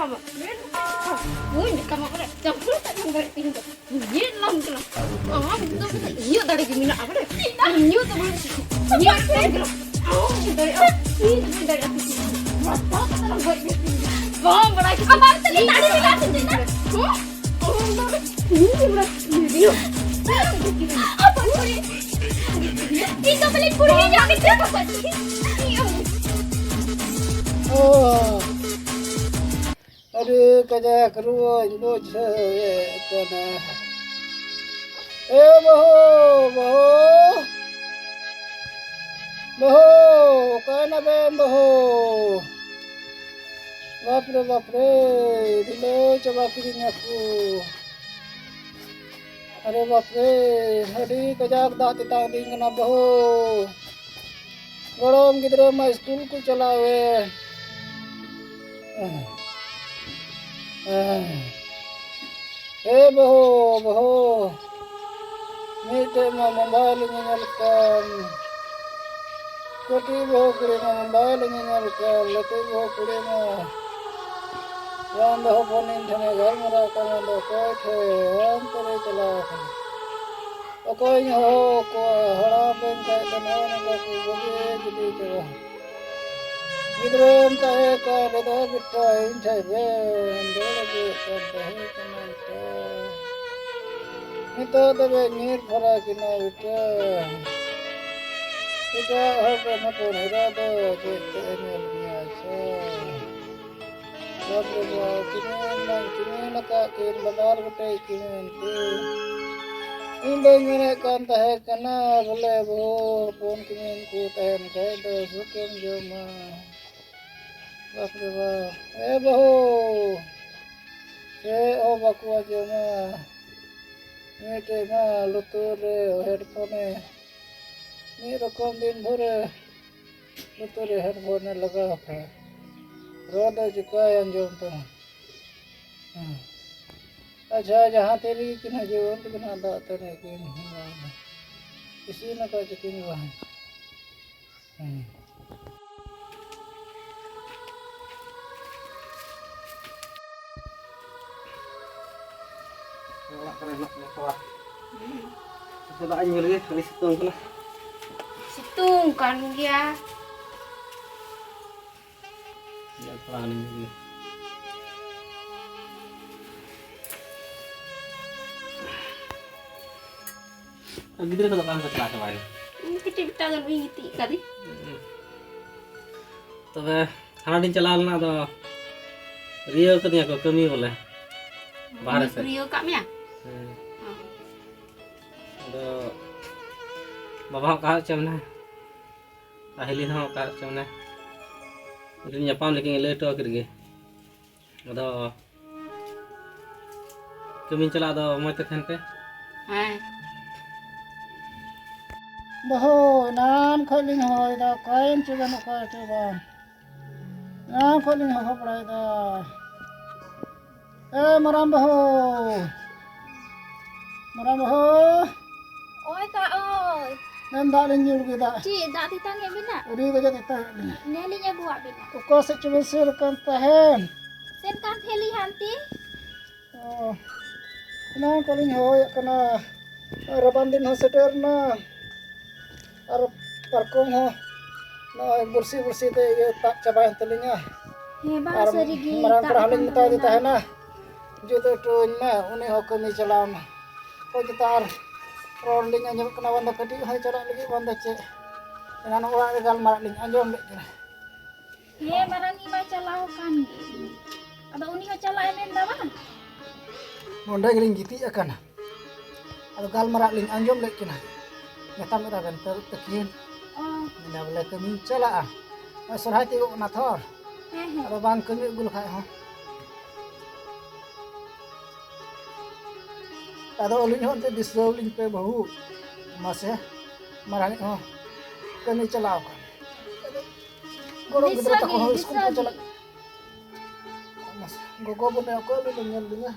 sama. Woi, kamu apa? Campur tak campur tinggal. Ini lam kelas. Ah, itu kita iya dari gimana apa deh? Iya tuh belum. Iya tinggal. Oh, dari apa? Ini dari apa sih? Apa kata buat gitu? Bom, berarti apa tadi tadi dikasih tidak? Oh, ini berarti video. Apa ini? Itu beli kurinya kita apa sih? Oh, aduh kaja keruan bocah ya kana. Boho, kana ben boho. Bapre, dilo coba kirim aku. Aduh bapre, hari kajak dak titang di ngana boho. Golong gidro ma school ku chalawe. Boho, mite ma mobile nyalkan. Koti boho kure ma mobile nyalkan, lati boho kure ma. Wan boho ponin thane gal mara kamando ko the antare chala. Okoy ho ko hara ben kai kana na ko boge gidi ko. Gidron tahe ka reda bitta inthai ben dole ke tahe kananta. Ito debe nir phara kina bitta. Ita hobe na to hira do je te enel niya sa. Babre ba kimen ka kin badar bete kimen te. Inde ngene kan tahe kana bole bo pon kimen ku tahen kai do sukem joma. Bapak bapak, boho, o baku aja mah, ini mah lutur headphone, ini rekam din bore, lutur headphone laga apa, roda juga yang jom tu, aja jahah teri kena jom tu kena ada teri kini, isi nak aja kini wah. Nak kena nak kuat. Coba aja lagi kali situng kena. Situng kan dia. Ya pelan ini. Gitu kalau kan setelah kemarin. Kita tangan wingiti tadi. Tapi hana din chalal na to Rio katanya ko kami boleh. Bahar se. Rio kak mia. Ada bapak kah cemna. Ahli ho kah cemna. Rin nyapam lekin le to kirge. Ada kami chala do mo te khan pe. Boho nan kholing hoy da kain chuban ko chuban. Nan kholing ho prai da. Maram boho. Oi kak oi. Nan da len nyul gida. Ci dak titang ya bina. Uri ga jati ta. Nelinya buat bina. Ko se chuban sir kan tahen. Sen kan heli hanti. Oh. Nan kholing hoy kana raban din ho seter na. Ar parkong ho. Na bursi te ye tak cabain telinya. Hebat serigi. Marang perhalin mita di tahena. Juta tuin ma uni ho kami calam. Ko kita rolling anjom kena wanda kedi hai cara lagi wanda ce. Dengan orang regal marak ling anjom lek kena. He marang ni baca laukan. Ada uni cala emen dawan. Wanda geling giti akan. Ada gal marak ling anjom lek kena. Ngetam ira kan tekin. Oh. Nda boleh kami cala. Surhai ti na thor. Ada bang kami gul khai ha. Ada olin ho te disrolling pe bahu. Mas ya. Marang ho. Kami cala kan. Gorong gidra tak ho school ko cala. Mas gogo bune ko lu nyal dunya.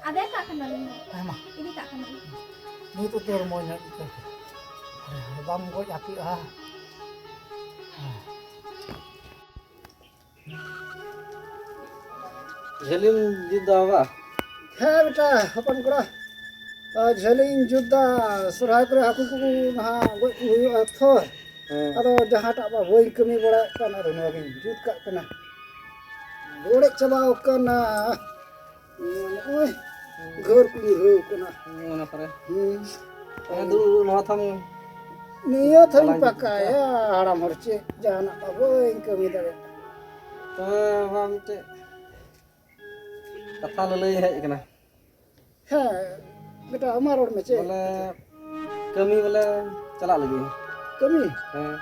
Ada tak kenal ini? Mah. Ini tak kenal. Ini tuh termonya itu. Bam gue api ah. ᱡᱷᱟᱹᱞᱤᱢ ᱡᱩᱛ ᱫᱟ ᱵᱟ ᱦᱮᱸ ᱵᱮᱴᱟ ᱦᱚᱯᱚᱱ ᱠᱚᱲᱟ ᱡᱷᱟᱹᱞᱤᱧ ᱡᱩᱛᱫᱟ ᱥᱚᱨᱦᱟᱭ ᱠᱚᱨᱮ ᱦᱟᱹᱠᱩ ᱠᱚ ᱱᱟᱦᱟᱜ ᱜᱚᱡ ᱠᱚ ᱦᱩᱭᱩᱜᱼᱟ ᱛᱚ ᱟᱫᱚ ᱡᱟᱦᱟᱸᱴᱟᱜ ᱵᱟ ᱵᱟᱹᱧ ᱠᱟᱹᱢᱤ ᱵᱟᱲᱟᱭᱮᱫ ᱠᱟᱱ ᱟᱫᱚ ᱱᱚᱣᱟᱜᱤᱧ ᱡᱩᱛ ᱠᱟᱜ ᱠᱟᱱᱟ ᱚᱲᱮᱡ ᱪᱟᱵᱟᱣ ᱠᱟᱱᱟ ᱱᱚᱜᱼᱚᱭ ᱜᱷᱟᱹᱨ ᱠᱚ ᱧᱩᱨᱦᱟᱹᱣ ᱠᱟᱱᱟ ᱚᱱᱟ ᱠᱚᱨᱮ ᱫᱩ ᱱᱚᱣᱟ ᱛᱷᱟᱢ ᱱᱤᱭᱟᱹ ᱛᱷᱟᱧ ᱯᱟᱠᱟᱭᱟ ᱦᱟᱲᱟᱢ ᱦᱚᱲ ᱪᱮᱫ ᱡᱟᱦᱟᱱᱟᱜ ᱫᱚ ᱵᱟᱹᱧ ᱠᱟᱹᱢᱤ ᱫᱟᱲᱮᱭᱟᱜᱼᱟ ᱛᱚᱵᱮ ᱢᱤᱫᱴᱮᱡ ᱠᱟᱛᱷᱟ ᱞᱟᱹᱞᱟᱹᱭ ᱦᱮᱡ ᱟᱠᱟᱱᱟ ᱦᱮᱸ ᱵᱮᱴᱟ ᱟᱢᱟᱜ ᱨᱚᱲ ᱢᱮ ᱪᱮᱫ ᱵᱚᱞᱮ ᱠᱟᱹᱢᱤ ᱵᱚᱞᱮ ᱪᱟᱞᱟᱜ ᱞᱟᱹᱜᱤᱫ ᱠᱟᱹᱢᱤ ᱦᱮᱸ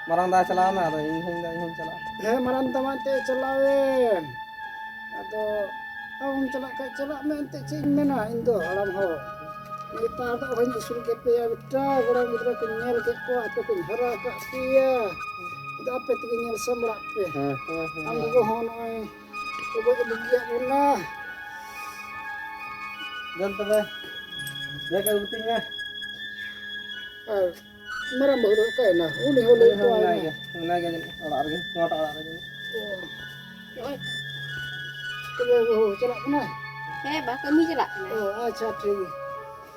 ᱢᱟᱨᱟᱝ ᱫᱟ ᱪᱟᱞᱟᱣᱱᱟ ᱟᱫᱚ ᱤᱧ ᱦᱚᱧ ᱪᱟᱞᱟᱜᱼᱟ ᱦᱮᱸ ᱢᱟᱨᱟᱝ ᱫᱟᱢᱟ ᱛᱮ ᱪᱟᱞᱟᱣᱮᱱ ᱟᱫᱚ ᱟᱢ ᱪᱟᱞᱟᱜ ᱠᱷᱟᱡ ᱪᱟᱞᱟᱜ ᱢᱮ ᱮᱱᱛᱮᱫ ᱪᱮᱫ ᱤᱧ ᱢᱮᱱᱟ ᱤᱧ ᱫᱚ ᱦᱟᱲᱟᱢ ᱦᱚᱲ ᱱᱮᱛᱟᱨ ᱫᱚ ᱦᱚᱧ ᱟᱹᱥᱩᱞ ᱠᱮᱫ ᱯᱮᱭᱟ ᱵᱮᱴᱟ ᱜᱚᱲᱚᱢ ᱜᱤᱫᱽᱨᱟᱹ ᱠᱚᱧ ᱧᱮᱞ ᱠᱮᱫ ᱠᱚᱣᱟ ᱟᱯᱮ ᱠᱚᱧ ᱦᱟᱨᱟ ᱟᱠᱟᱫ ᱯᱮᱭᱟ ᱟᱫᱚ ᱟᱯᱮ ᱛᱮᱜᱮ ᱧᱮᱞ ᱥᱟᱢᱵᱲᱟᱜ ᱯᱮ ᱟᱢ ᱜᱚᱜᱚ ᱦᱚᱸ ᱱᱚᱜᱼᱚᱭ ᱜᱚᱡ ᱵᱩᱜᱤᱭᱟᱜ ᱵᱚᱱᱟ ᱫᱮᱱ ᱛᱚᱵᱮ ᱵᱮᱜᱽ ᱟᱹᱜᱩ ᱠᱟᱹᱛᱤᱧ ᱢᱮ ᱟᱨ ᱢᱟᱨᱟᱝ ᱵᱟᱹᱦᱩ ᱫᱚ ᱚᱠᱟᱭᱮᱱᱟ ᱩᱱᱤ ᱦᱚᱸ ᱞᱟᱹᱭ ᱦᱚᱴᱚᱣᱟᱭ ᱢᱮ ᱢᱮᱱᱟᱭ ᱜᱮᱭᱟ ᱚᱲᱟᱜ ᱨᱮᱜᱮ ᱱᱚᱣᱟᱴᱟᱜ ᱚᱲᱟᱜ ᱨᱮᱜᱮ ᱱᱚᱜᱼᱚᱭ ᱛᱚᱵᱮ ᱵᱟᱹᱦᱩ ᱪᱟᱞᱟᱜ ᱠᱟᱱᱟᱭ ᱦᱮᱸ ᱵᱟ ᱠᱟᱹᱢᱤ ᱪᱟᱞᱟᱜ ᱠᱟᱱᱟ ᱟᱪᱪᱷᱟ ᱴᱷᱤᱠ ᱜᱮᱭᱟ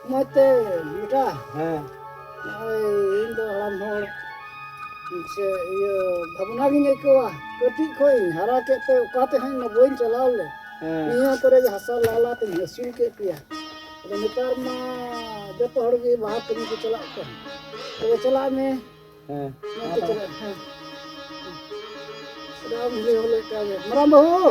ᱢᱚᱡᱽ ᱛᱮ ᱵᱮᱴᱟ ᱦᱮᱸ ᱱᱚᱜᱼᱚᱭ ᱤᱧ ᱫᱚ ᱦᱟᱲᱟᱢ ᱦᱚᱲ ᱥᱮ ᱤᱭᱟᱹ ᱵᱷᱟᱵᱽᱱᱟ ᱜᱤᱧ ᱟᱹᱭᱠᱟᱹᱣᱟ ᱠᱟᱹᱴᱤᱡ ᱠᱷᱚᱡ ᱤᱧ ᱦᱟᱨᱟ ᱠᱮᱫ ᱯᱮ ᱚᱠᱟ ᱛᱮᱦᱚᱸ ᱵᱟᱹᱧ ᱪᱟᱞᱟᱣ ᱞᱮ ᱱᱤᱭᱟᱹ ᱠᱚᱨᱮ ᱜᱮ ᱦᱟᱥᱟ ᱞᱟᱞᱟ ᱛᱤᱧ ᱟᱹᱥᱩᱞ ᱠᱮᱫ ᱯᱮᱭᱟ ᱟᱫᱚ ᱱᱮᱛᱟᱨ ᱢᱟ ᱡᱚᱛᱚ ᱦᱚᱲ ᱜᱮ ᱵᱟᱦᱨᱮ ᱠᱟᱹᱢᱤ ᱠᱚ ᱪᱟᱞᱟᱜ ᱠᱟᱱ ᱛᱚᱵᱮ ᱪᱟᱞᱟᱜ ᱢᱮ ᱦᱮᱸ ᱢᱚᱡᱽ ᱛᱮ ᱪᱟᱞᱟᱜ ᱦᱮᱸ ᱟᱢ ᱦᱚᱸ ᱞᱮᱴᱟᱣ ᱢᱟᱨᱟᱝ ᱵᱟᱹᱦᱩ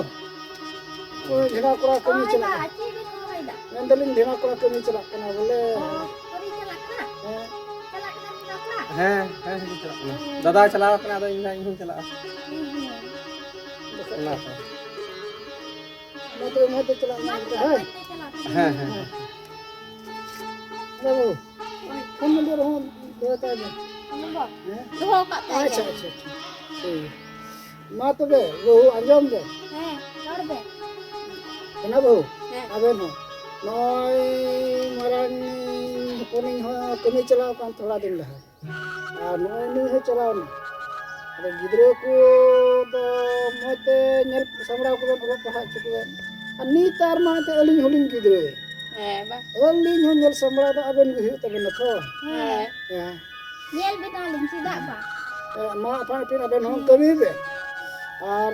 ᱳᱭ ᱰᱷᱮᱲᱟ ᱠᱚᱲᱟ ᱠᱟᱹᱢᱤ ᱪᱟᱞᱟᱜ ᱠᱟᱱᱟ ᱪᱮᱫ ᱵᱤᱱ ᱦᱚᱦᱚᱭᱮᱫᱟ ᱢᱮᱱᱫᱟᱞᱤᱧ ᱰᱷᱮᱲᱟ ᱠᱚᱲᱟ ᱠᱟᱹᱢᱤ ᱪᱟᱞᱟᱜ ᱠᱟᱱᱟ ᱵᱚᱞᱮ ᱠᱟᱹᱢᱤ ᱪᱟᱞᱟᱜ ᱠᱟᱱᱟ ᱦᱮᱸ ᱪᱟᱞᱟᱜ ᱠᱟᱱᱟ ᱵᱤᱱ ᱵᱟᱯᱞᱟ ᱦᱮᱸ ᱦᱮᱸ ᱪᱟᱞᱟᱜ ᱠᱟᱱᱟ ᱫᱟᱫᱟ ᱪᱟᱞᱟᱣ ᱠᱟᱱᱟ ᱟᱫᱚ ᱤᱧ ᱦᱚᱧ ᱪᱟᱞᱟᱜᱼᱟ ᱵᱟᱠᱷᱟᱡ ᱚᱱᱟ ᱫᱚ ᱠᱚ ᱢᱚᱡᱽ ᱛᱮ ᱪᱟᱞᱟᱜ ᱢᱮ ᱢᱟ ᱵᱮᱴᱟ ᱛᱚᱵᱮ ᱦᱮᱸ ᱢᱚᱡᱽ ᱛᱮ ᱪᱟᱞᱟᱜ ᱵᱤᱱ ᱦᱮᱸ ᱦᱮᱸ ᱵᱟᱹᱵᱩ ᱯᱷᱳᱱ ᱱᱚᱢᱵᱚᱨ ᱦᱚᱸ ᱫᱚᱦᱚ ᱛᱟᱭ ᱢᱮ ᱱᱚᱢᱵᱚᱨ ᱦᱮᱸ ᱫᱚᱦᱚ ᱠᱟᱜ ᱛᱟᱭ ᱟᱪᱪᱷᱟ ᱜᱮᱭᱟ ᱟᱪᱪᱷᱟ ᱴᱷᱤᱠ ᱜᱮᱭᱟ ᱢᱟ ᱛᱚᱵᱮ ᱵᱟᱹᱦᱩ ᱟᱸᱡᱚᱢ ᱵᱮᱱ ᱦᱮᱸ ᱨᱚᱲ ᱵᱮᱱ ᱦᱮᱱᱟ ᱵᱟᱹᱦᱩ ᱦᱮᱸ ᱟᱵᱮᱱ ᱦᱚᱸ ᱱᱚᱜᱼᱚᱭ ᱢᱟᱨᱟᱝ ᱦᱚᱯᱚᱱᱤᱧ ᱦᱚᱸ ᱠᱟᱹᱢᱤ ᱪᱟᱞᱟᱣ ᱟᱠᱟᱱ ᱛᱷᱚᱲᱟ ᱫᱤᱱ ᱞᱟᱦᱟ ᱟᱨ ᱱᱚᱜᱼᱚᱭ ᱱᱩᱭ ᱦᱚᱸ ᱪᱟᱞᱟᱣᱱᱟ ᱟᱫᱚ ᱜᱤᱫᱽᱨᱟᱹ ᱠᱚ ᱫᱚ ᱢᱚᱡᱽ ᱛᱮ ᱧᱮᱞ ᱥᱟᱢᱵᱲᱟᱣ ᱠᱚᱵᱮᱱ ᱚᱞᱚᱜ ᱯᱟᱲᱦᱟᱣ ᱦᱚᱪᱚ ᱠᱚᱵᱮᱱ ᱟᱨ ᱱᱮᱛᱟᱨ ᱢᱟ ᱮᱱᱛᱮᱫ ᱟᱹᱞᱤᱧ ᱦᱚᱸᱞᱤᱧ ᱜᱤᱫᱽᱨᱟᱹ ᱦᱮᱸ ᱵᱟ ᱟᱹᱞᱤᱧ ᱦᱚᱸ ᱧᱮᱞ ᱥᱟᱢᱵᱲᱟᱣ ᱫᱚ ᱟᱵᱮᱱ ᱜᱮ ᱦᱩᱭᱩᱜ ᱛᱟᱵᱮᱱᱟ ᱛᱚ ᱦᱮᱸ ᱦᱮᱸ ᱧᱮᱞ ᱵᱮᱱᱟᱞᱤᱧ ᱪᱮᱫᱟᱜ ᱵᱟᱝ ᱢᱟ ᱟᱯᱟᱱ ᱟᱹᱯᱤᱱ ᱟᱵᱮᱱ ᱦᱚᱸ ᱠᱟᱹᱢᱤ ᱵᱮᱱ ᱟᱨ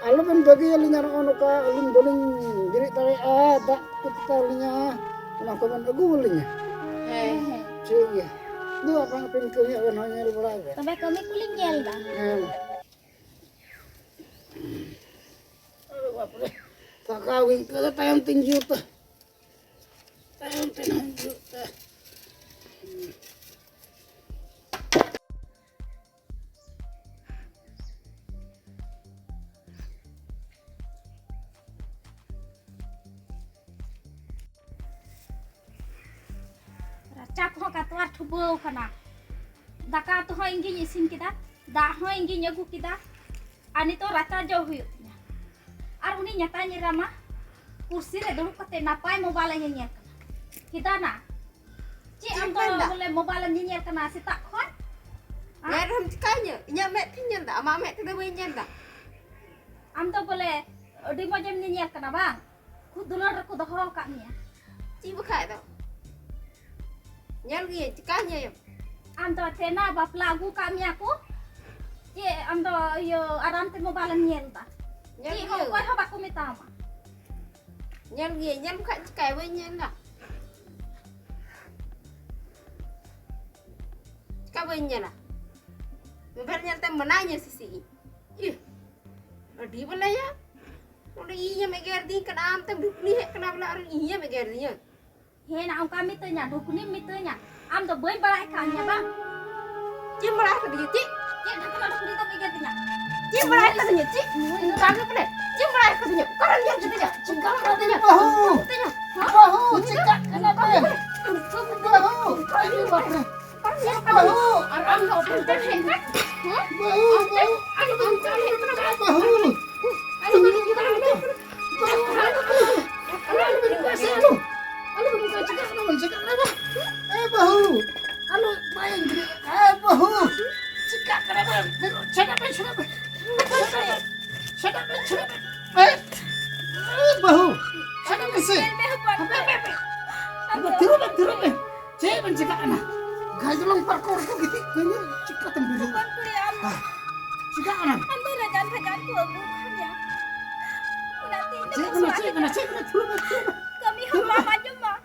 ᱟᱞᱚᱵᱮᱱ ᱵᱟᱹᱜᱤᱭᱟᱹᱞᱤᱧᱟ ᱱᱚᱜᱼᱚ ᱱᱚᱝᱠᱟ ᱟᱹᱞᱤᱧ ᱵᱟᱹᱞᱤᱧ ᱵᱮᱨᱮᱫ ᱫᱟᱲᱮᱭᱟᱜᱼᱟ ᱫᱟᱜ ᱠᱚ ᱛᱮᱛᱟᱝ ᱞᱤᱧᱟ ᱚᱱᱟ ᱠᱚᱵᱮᱱ ᱟᱹᱜᱩ ᱟᱹᱞᱤᱧᱟ ᱦᱮᱸ ᱦᱮᱸ ᱴᱷᱤᱠ ᱜᱮᱭᱟ ᱫᱩ ᱟᱯᱟᱱ ᱟᱹᱯᱤᱱ ᱠᱟᱹᱢᱤ ᱟᱵᱮᱱ ᱦᱚᱸ ᱧᱮᱞ ᱵᱟᱲᱟᱭ ᱵᱮᱱ ᱛᱚᱵᱮ ᱠᱟᱹᱢᱤ ᱠᱚᱞᱤᱧ ᱧᱮᱞ ᱮᱫᱟ ᱦᱮᱸ ᱟᱨᱮ ᱵᱟᱯᱨᱮ ᱛᱷᱟᱠᱟᱣ ᱜᱤᱧ ᱟᱹᱭᱠᱟᱹᱣ ᱫᱟ ᱛᱟᱭᱚᱢ ᱛᱤᱧ ᱡᱩᱛᱟ ᱛᱟᱭᱚᱢ ᱛᱮ ᱱᱟᱦᱟᱧ ᱡᱩᱛᱟ ᱨᱟᱪᱟ ᱠᱚᱦᱚᱸ ᱠᱟᱛᱣᱟᱨ ᱴᱷᱩᱵᱟᱹᱣ ᱠᱟᱱᱟ ᱫᱟᱠᱟ ᱩᱛᱩ ᱦᱚᱸ ᱤᱧ ᱜᱤᱧ ᱤᱥᱤᱱ ᱠᱮᱫᱟ ᱫᱟᱜ ᱦᱚᱸ ᱤᱧ ᱜᱤᱧ ᱟᱹᱜᱩ ᱠᱮᱫᱟ ᱟᱨ ᱱᱤᱛᱚᱜ ᱨᱟᱪᱟ ᱡᱚᱜ ᱦᱩᱭᱩᱜ ᱛᱤᱧᱟ ᱟᱨ ᱩᱱᱤ ᱧᱟᱛᱟᱧ ᱮᱨᱟ ᱢᱟ ᱠᱩᱨᱥᱤ ᱨᱮ ᱫᱩᱲᱩᱵ ᱠᱟᱛᱮ ᱱᱟᱯᱟᱭ ᱢᱳᱵᱟᱭᱤᱞ ᱮ ᱧᱮᱧᱮᱞ ᱠᱟᱱᱟ ᱠᱤᱫᱟᱱᱟ ᱪᱮᱫ ᱟᱢ ᱫᱚ ᱵᱚᱞᱮ ᱢᱳᱵᱟᱭᱤᱞ ᱮᱢ ᱧᱮᱧᱮᱞ ᱠᱟᱱᱟ ᱥᱮᱛᱟᱜ ᱠᱷᱚᱱ ᱧᱮᱞ ᱨᱮᱦᱚᱢ ᱪᱤᱠᱟᱹᱧᱟ ᱤᱧᱟᱹᱜ ᱢᱮᱫ ᱛᱤᱧ ᱧᱮᱞ ᱮᱫᱟ ᱟᱢᱟᱜ ᱢᱮᱫ ᱛᱮᱫᱚ ᱵᱟᱹᱧ ᱧᱮᱞ ᱮᱫᱟ ᱟᱢ ᱫᱚ ᱵᱚᱞᱮ ᱟᱹᱰᱤ ᱢᱚᱡᱽ ᱮᱢ ᱧᱮᱧᱮᱞ ᱠᱟᱱᱟ ᱵᱟᱝ ᱠᱷᱩᱫ ᱫᱩᱞᱟᱹᱲ ᱨᱮᱠᱚ ᱫᱚᱦᱚ ᱟᱠᱟᱫ ᱢᱮᱭᱟ ᱪᱮᱫ ᱵᱟᱠᱷᱟᱡ ᱫᱚ ᱧᱮᱞ ᱜᱤᱭᱟᱹᱧ ᱪᱤᱠᱟᱹᱧᱟᱹᱭᱟᱢ ᱟᱢ ᱫᱚ ᱛᱮᱱᱟ ᱵᱟᱯᱞᱟ ᱟᱹᱜᱩ ᱠᱟᱜ ᱢᱮᱭᱟ ᱠᱚ ᱪᱮᱫ ᱟᱢ ᱫᱚ ᱤᱭᱟᱹ ᱟᱨᱟᱢ ᱛᱮ ᱢᱳᱵᱟᱭᱤᱞ ᱮᱢ ᱧᱮᱞ ᱮᱫᱟ ᱧᱮᱞ ᱪᱮᱫ ᱦᱚᱸ ᱚᱠᱚᱭ ᱦᱚᱸ ᱵᱟᱠᱚ ᱢᱮᱛᱟᱢᱟ ᱧᱮᱞ ᱜᱤᱭᱟᱹᱧ ᱧᱮᱞ ᱵᱟᱠᱷᱟᱡ ᱪᱤᱠᱟᱹᱭ ᱵᱟᱹᱧ ᱧᱮᱞ ᱮᱫᱟ ᱪᱤᱠᱟ ᱵᱟᱹᱧ ᱧᱮᱞᱟ ᱢᱳᱵᱟᱭᱤᱞ ᱧᱮᱞᱛᱮᱢ ᱢᱟᱱᱟᱧᱟ ᱥᱤᱥᱤ ᱤᱦ ᱟᱹᱰᱤ ᱵᱚᱞᱮᱭᱟ ᱚᱸᱰᱮ ᱤᱧᱮᱢ ᱮᱜᱮᱨᱫᱤᱧ ᱠᱟᱱᱟ ᱟᱢᱛᱮᱢ ᱰᱷᱩᱠᱱᱤ ᱦᱮᱡ ᱠᱟᱱᱟ ᱵᱚᱞᱮ ᱟᱨ ᱤᱧᱮᱢ ᱮᱜᱮᱨᱫᱤᱧᱟ ᱦᱮᱸ ᱚᱱᱠᱟ ᱢᱤᱛᱟᱹᱧᱟ ᱰᱷᱩᱠᱱᱤᱢ ᱢᱤᱛᱟᱹᱧᱟ ᱟᱢ ᱫᱚ ᱵᱟᱹᱧ ᱵᱟᱲᱟᱭ ᱠᱟᱜ ᱢᱮᱭᱟ ᱵᱟᱝ ᱪᱮᱫ ᱮᱢ ᱵᱟᱲᱟᱭ ᱠᱟᱫᱤᱧᱟ ᱪᱮᱫ ᱪᱮᱫ ᱰᱷᱟᱠᱱᱟ ᱰᱷᱩᱠᱱᱤ ᱫᱚᱢ ᱮᱜᱮᱨᱫᱤᱧᱟ ᱪᱮᱫ ᱮᱢ ᱵᱟᱲᱟᱭ ᱠᱟᱫᱤᱧᱟ ᱪᱮᱫ ᱵᱟᱝ ᱵᱚᱞᱮ ᱪᱮᱫ ᱮᱢ ᱵᱟᱲᱟᱭ ᱠᱟᱫᱤᱧᱟ ᱚᱠᱟᱨᱮᱢ ᱧᱮᱞ ᱠᱤᱫᱤᱧᱟ ᱪᱤᱠᱟᱹ ᱠᱟᱫᱤᱧᱟ ᱵᱟᱹᱦᱩ ᱪᱤᱠᱟᱹᱜ ᱠᱟᱱᱟ ᱯᱮ ᱵᱟᱹᱦᱩ ᱟᱨᱮ ᱵᱟᱯᱨᱮ ᱵᱟᱹᱦᱩ ᱟᱨ ᱟᱢ ᱫᱚ ᱚᱠᱟ ᱴᱷᱮᱱ ᱦᱮᱡ ᱠᱟᱱ ᱵᱟᱹᱦᱩ ᱵᱟᱹᱦᱩ ᱵᱟᱹᱦᱩ ᱟᱞᱚᱵᱮᱱ ᱚᱱᱠᱟᱭᱟ ᱥᱮ ᱟᱞᱚᱵᱮᱱ ᱚᱱᱠᱟᱭᱟ ᱪᱤᱠᱟᱹᱜ ᱠᱟᱱᱟ ᱵᱮᱱ ᱪᱤᱠᱟᱹᱜ ᱠᱟᱱᱟ ᱵᱮᱱ ᱵᱟᱹᱦᱩ ᱟᱞᱚ ᱵᱟᱭ ᱵᱟᱹᱦᱩ ᱪᱤᱠᱟᱹᱜ ᱠᱟᱱᱟ ᱵᱮᱱ ᱪᱷᱟᱰᱟ ᱵᱮᱱ ᱪᱷᱟᱰᱟ ᱵᱮᱱ ᱪᱷᱟᱰᱟ ᱵᱮᱱ ᱪᱷᱟᱰᱟ ᱵᱮᱱ Bahu. Ada mesti. Apa tiru be. Cek mencegah anak. Gaji lempar korko gitu. Kayaknya cika tembiru. Cika anak. Cek kena tiru. Kami hamba aja mah.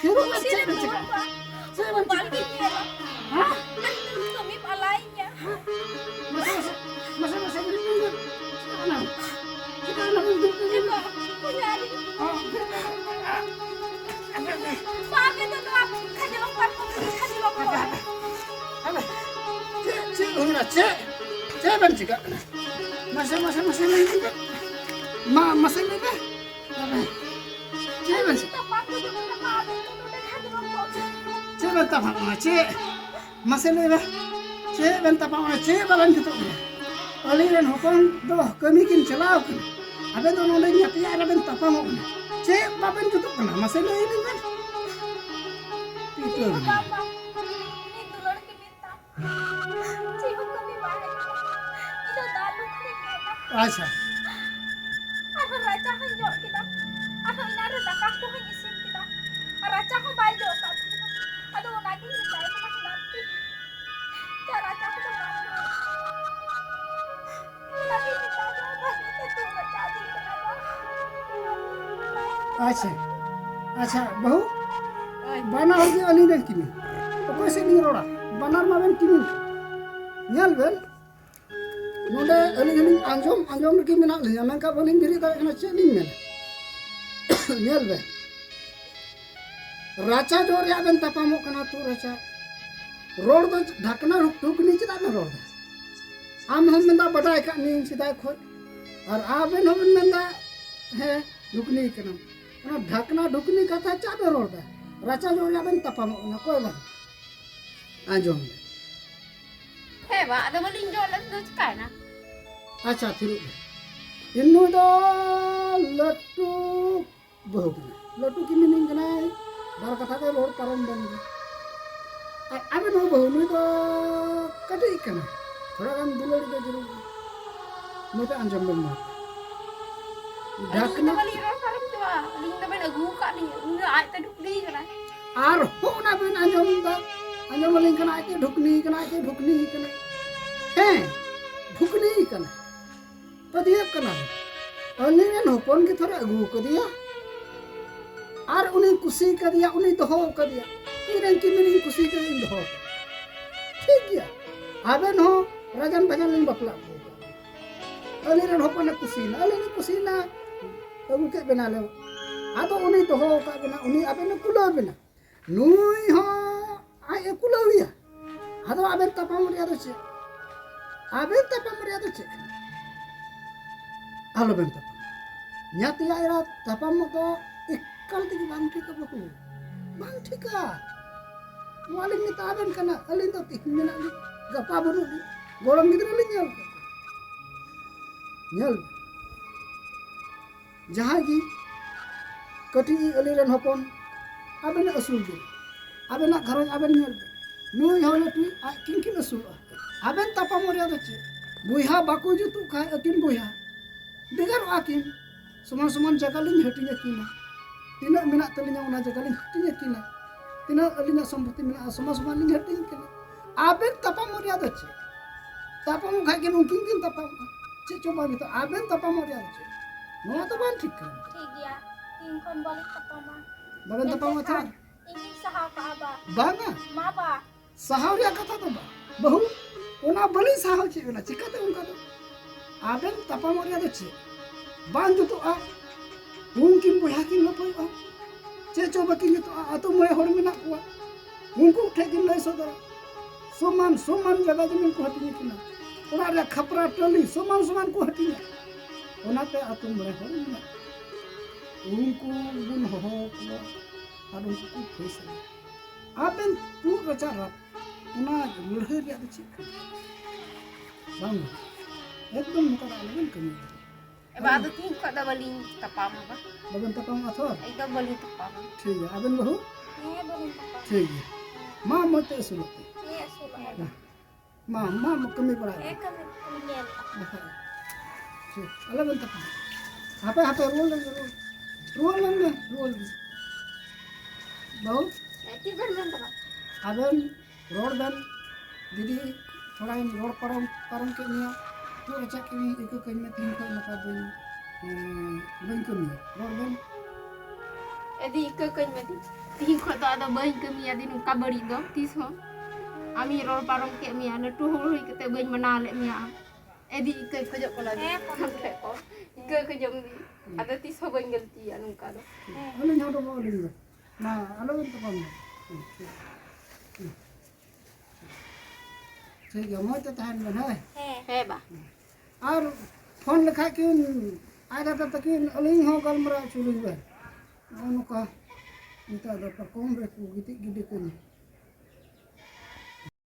Tiru cek mencegah. Cek mencegah. Hah? Kami alainya. Masa beri pinjam. Cika anak. Punya adik. Oh. Maaf itu doang. Kaji lempar kaji lempar. Cek ban juga. Masa lagi juga. Masa ini deh. Cek ban sih. Cek ban tapang mana cek. Masa ini deh. Cek ban tapang mana cek balan gitu. Aliran hukun doh kami kin celau kan. Aben tuh nolai nyati ada ben tapang mana. Cek baban gitu kan. Masa ini kan. Itu. Papa, ini dulur kita. Cium kami balik. Itu dalu kita. Acha. Ada raja hanjok kita. Ada inara dakaku hanyisin kita. Raja ko bajo ka. Aduh lagi kita itu masih nanti. Cara raja ko bajo. Tapi kita apa itu jadi kenapa? Acha, bahu. Banar lagi alih dan kimi. Apa sih ni roda? Banar maben kimi. Nyal ben. Node alih anjom lagi mina lih. Aman ka boleh diri tak kena celing men. Nyal ben. Raca jor ya ben tapamok kena tu raca. Road tu ढकना रुक नीचे tak na road. Am ham menda badai ka ni sidai khoi. और आबेन हम मenda है ढुकनी कना. ना ढकना ढुकनी कथा चादर रोड है. Raca jor ya ben tapamok na koi ba. Anjom. Hebat, ada maling jualan tu cakap na. Acha thiru. Innu do latu bahu. Latu ki meaning kana bar katha ke lor parom ban. Abe no bahu nu do kadai kana. Thoda gan dulari ke juru. Mata anjam ban ma. Dah maling orang param tu ah. Maling tu ben agu kat ni. Unda ai ta duk di kana. Ar ho na ben anjam da. Anjam maling kana ke ढुकनी kana. He ढुकनी kana. Padiap kana. Alin hopon ke thora agu ko diya. Ar uni kusi ka diya, uni doho ka diya. Iran ki meaning kusi ka in doho. ठीक गया आबेन हो राजन भजन लिंग बपला अलिरन होपन कुसीना अलिन कुसीना अबु के बना ले आदो उनी तो हो का बना उनी आबेन कुलो बना नुई हो आए कुलोविया आदो आबेन तपाम रिया दो छे आलो बेन तपाम न्याति आइरा तपाम तो इक्कल ति बांग ठीक बकु बांग ठीका Waling ni taben kana alin to tik mina li gapa buru li golong gidra li nyal jahan gi kati aliran hopon aben asul gi aben nak gharon aben nyal nuy hole tu kin asul aben tapa moria dache buiha baku jutu khai akin buiha begar akin suman jaga lin hatinya kina tina mina talinya una jaga lin hatinya kina tina alina सम्पत्ति में समझ लिंग हटिंग के आबेन तपा मोरिया दचे तपा मु खाके नुकिन किन तपा चे चोबा भी तो आबेन तपा मोरिया दचे नो तो बान ठीक कर ठीक गया तीन कोन बोली तपामा बाबेन तपा मा था ini saha kaaba बाना maba सहावरिया कथा तो बहु ओना बली सहाव चे ना चिकाते उनका तो आबेन तपा मोरिया दचे बान जो तो आ उनकिन बुया किन लपय आ चे चोबा किन तो आतो मोय हर मेना कुआ उनको ठेकिन लय सदर समान जगह जमीन को हटिनी किना ओना रे खपरा टली समान को हटिनी ओनाते आतो मोय हर मेना उनको गुन हो और उनको फैसा आबेन तू रचारा ओना लड़हे रे छि बांग एकदम मुकर आलन कमी Eba tu tu kat dah maling tapam apa? बाबेन तपाम अथवा एकदम maling tapam. ठीक है आबेन बहु ini boleh tapa ठीक है मां मत सुनो ini sudah मां कमी पड़ा है kami punya ठीक अलग तपाम Hape ruang lang. Bau, Eti ben ben tak. aben road ben, didi थोड़ा इन रोड परम के लिए तो अच्छा के लिए एक कहीं में तीन कोई मतलब बन के लिए road ben Edi ke kan mati. Ti ko ta ada bain ke mi adi nu kabari do tis ho. Ami rol parong ke mi ana tu hului ke te bain manale mi a. Edi ke ko jok lagi. Ke ko. Ke jom di. Ada tis ho bain ganti anu ka do. अलग यहाँ तो बोल रही है ना अलग तो कम ठीक है मैं तो तहन में है He ba. और फोन लिखा कि आया था तक अलग हो गल मरा चुली में उनको इतना तो कम रे को गिटी गिटी को